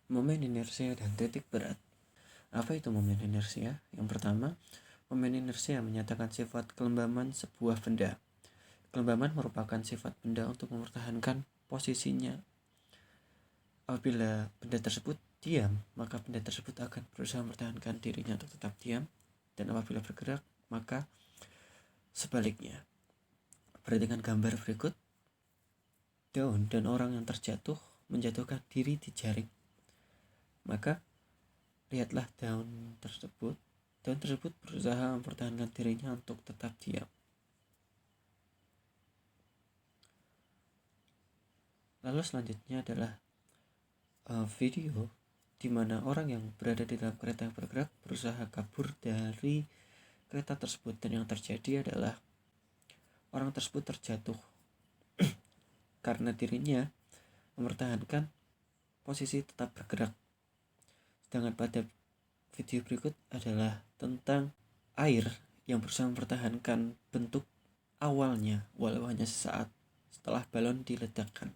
Momen inersia dan titik berat. Apa itu momen inersia? Yang pertama, momen inersia menyatakan sifat kelembaman sebuah benda. Kelembaman merupakan sifat benda untuk mempertahankan posisinya. Apabila benda tersebut diam, maka benda tersebut akan berusaha mempertahankan dirinya untuk tetap diam. Dan apabila bergerak, maka sebaliknya. Perhatikan gambar berikut. Daun dan orang yang terjatuh menjatuhkan diri di jaring. Maka lihatlah daun tersebut. Daun tersebut berusaha mempertahankan dirinya untuk tetap diam. Lalu selanjutnya adalah video di mana orang yang berada di dalam kereta yang bergerak berusaha kabur dari kereta tersebut, dan yang terjadi adalah orang tersebut terjatuh karena dirinya mempertahankan posisi tetap bergerak. Sedangkan pada video berikut adalah tentang air yang berusaha mempertahankan bentuk awalnya walau hanya sesaat setelah balon diledakkan.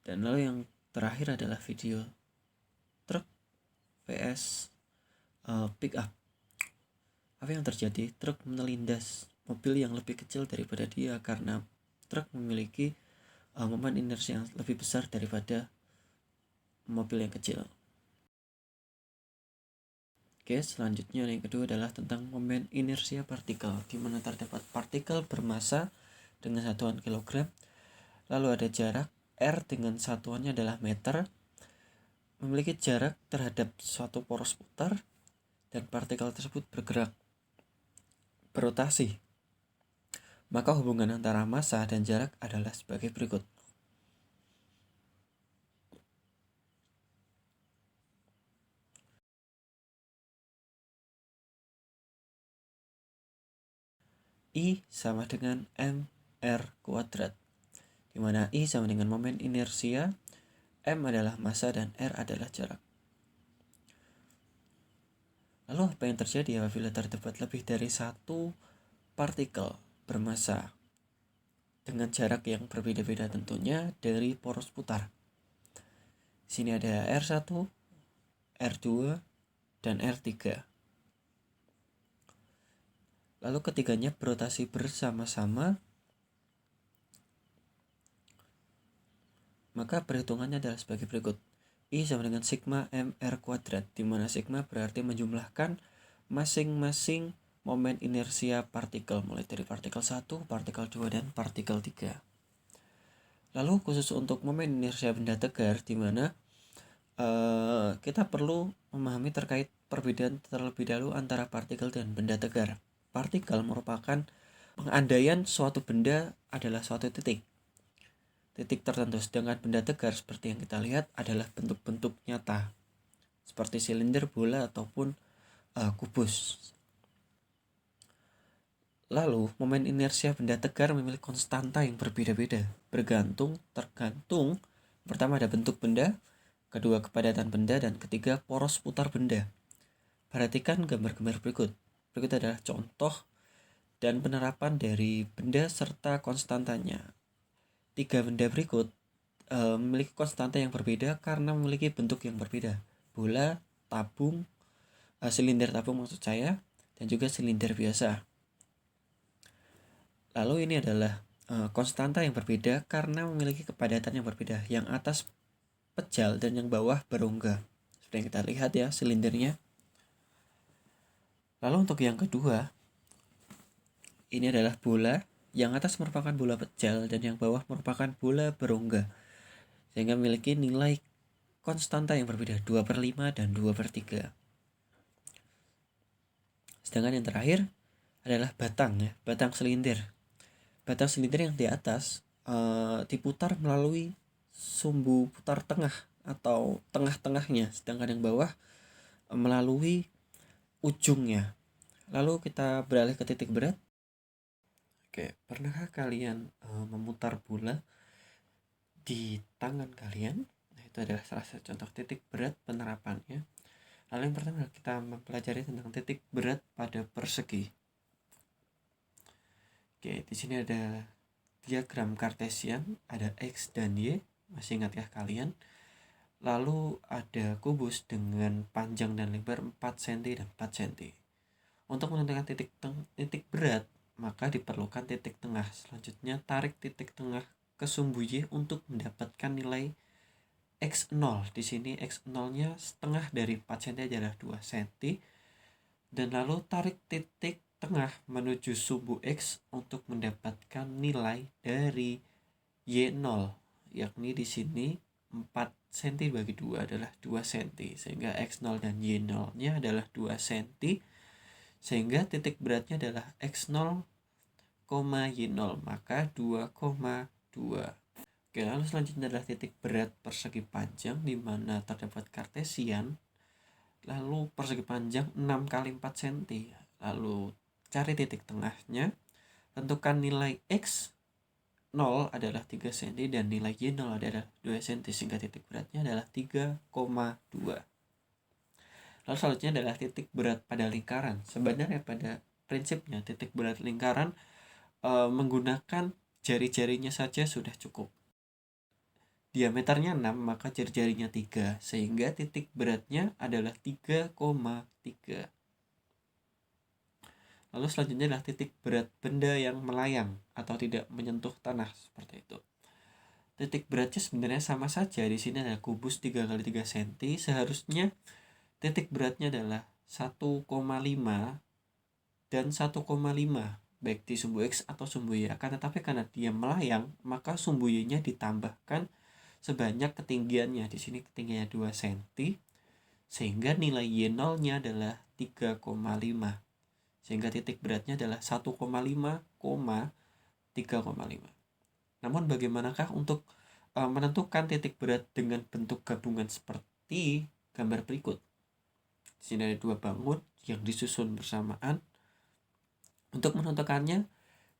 Dan lalu yang terakhir adalah video truk vs pick up. Apa yang terjadi? Truk menelindas mobil yang lebih kecil daripada dia karena truk memiliki momen inersi yang lebih besar daripada mobil yang kecil. Oke, selanjutnya yang kedua adalah tentang momen inersia partikel, di mana terdapat partikel bermassa dengan satuan kilogram, lalu ada jarak R dengan satuannya adalah meter, memiliki jarak terhadap suatu poros putar, dan partikel tersebut bergerak, berotasi. Maka hubungan antara massa dan jarak adalah sebagai berikut. I sama dengan mr kuadrat, di mana I sama dengan momen inersia, M adalah massa, dan R adalah jarak. Lalu apa yang terjadi apabila terdapat lebih dari satu partikel bermassa dengan jarak yang berbeda-beda tentunya dari poros putar? Di sini ada R1, R2, dan R3. Lalu ketiganya berotasi bersama-sama, maka perhitungannya adalah sebagai berikut. I sama dengan sigma mr kuadrat, di mana sigma berarti menjumlahkan masing-masing momen inersia partikel, mulai dari partikel 1, partikel 2, dan partikel 3. Lalu khusus untuk momen inersia benda tegar, di mana kita perlu memahami terkait perbedaan terlebih dahulu antara partikel dan benda tegar. Partikel merupakan pengandaian suatu benda adalah suatu titik tertentu, sedangkan benda tegar seperti yang kita lihat adalah bentuk-bentuk nyata seperti silinder, bola, ataupun kubus. Lalu momen inersia benda tegar memiliki konstanta yang berbeda-beda, tergantung pertama ada bentuk benda, kedua kepadatan benda, dan ketiga poros putar benda. Perhatikan gambar-gambar berikut. Berikut adalah contoh dan penerapan dari benda serta konstantanya. 3 benda berikut memiliki konstanta yang berbeda karena memiliki bentuk yang berbeda. Bola, tabung, silinder tabung maksud saya, dan juga silinder biasa. Lalu ini adalah konstanta yang berbeda karena memiliki kepadatan yang berbeda. Yang atas pejal dan yang bawah berongga. Seperti yang kita lihat ya silindernya. Lalu untuk yang kedua, ini adalah bola. Yang atas merupakan bola pejal dan yang bawah merupakan bola berongga, sehingga memiliki nilai konstanta yang berbeda, 2/5 dan 2/3. Sedangkan yang terakhir adalah batang ya, batang silinder. Batang silinder yang di atas diputar melalui sumbu putar tengah atau tengah-tengahnya, sedangkan yang bawah melalui ujungnya. Lalu kita beralih ke titik berat. Oke, pernahkah kalian memutar bola di tangan kalian? Nah, itu adalah salah satu contoh titik berat penerapannya. Lalu yang pertama kita mempelajari tentang titik berat pada persegi. Oke, di sini ada diagram kartesian, ada X dan Y, masih ingat ya kalian? Lalu ada kubus dengan panjang dan lebar 4 cm dan 4 cm. Untuk menentukan titik berat, maka diperlukan titik tengah. Selanjutnya, tarik titik tengah ke sumbu Y untuk mendapatkan nilai X0. Di sini X0-nya setengah dari 4 cm adalah 2 cm. Dan lalu tarik titik tengah menuju sumbu X untuk mendapatkan nilai dari Y0, yakni di sini 4 cm bagi 2 adalah 2 cm, sehingga X0 dan Y0-nya adalah 2 cm, sehingga titik beratnya adalah X0, Y0, maka 2,2. Oke, lalu selanjutnya adalah titik berat persegi panjang, di mana terdapat kartesian. Lalu persegi panjang 6 kali 4 cm. Lalu cari titik tengahnya. Tentukan nilai X0 adalah 3 cm dan nilai Y0 adalah 2 cm, sehingga titik beratnya adalah 3,2. Lalu selanjutnya adalah titik berat pada lingkaran. Sebenarnya pada prinsipnya titik berat lingkaran menggunakan jari-jarinya saja sudah cukup. Diameternya 6, maka jari-jarinya 3, sehingga titik beratnya adalah 3,3. Lalu selanjutnya adalah titik berat benda yang melayang atau tidak menyentuh tanah, seperti itu. Titik beratnya sebenarnya sama saja. Di sini ada kubus 3 kali 3 cm. Seharusnya titik beratnya adalah 1,5 dan 1,5, baik di sumbu X atau sumbu Y. Akan tetapi karena dia melayang, maka sumbu Y-nya ditambahkan sebanyak ketinggiannya. Di sini ketinggiannya 2 cm, sehingga nilai Y0-nya adalah 3,5, sehingga titik beratnya adalah 1,5, 3,5. Namun bagaimanakah untuk menentukan titik berat dengan bentuk gabungan seperti gambar berikut? Di sini ada 2 bangun yang disusun bersamaan. Untuk menentukannya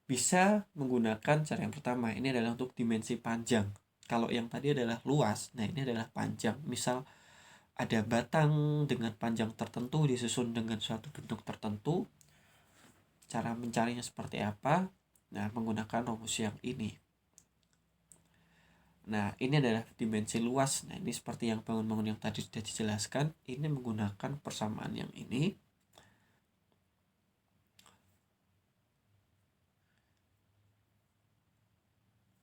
bisa menggunakan cara yang pertama. Ini adalah untuk dimensi panjang. Kalau yang tadi adalah luas, nah ini adalah panjang. Misal ada batang dengan panjang tertentu disusun dengan suatu bentuk tertentu. Cara mencarinya seperti apa? Nah, menggunakan rumus yang ini. Nah, ini adalah dimensi luas. Nah, ini seperti yang bangun-bangun yang tadi sudah dijelaskan. Ini menggunakan persamaan yang ini.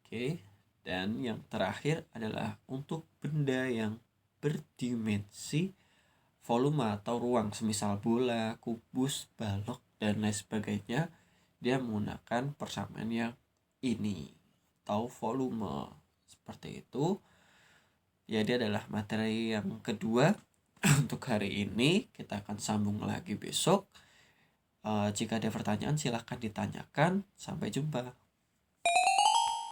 Oke. Dan yang terakhir adalah untuk benda yang berdimensi volume atau ruang, semisal bola, kubus, balok, dan lain sebagainya. Dia menggunakan persamaan yang ini atau volume, seperti itu. Jadi adalah materi yang kedua untuk hari ini. Kita akan sambung lagi besok. Jika ada pertanyaan silahkan ditanyakan. Sampai jumpa.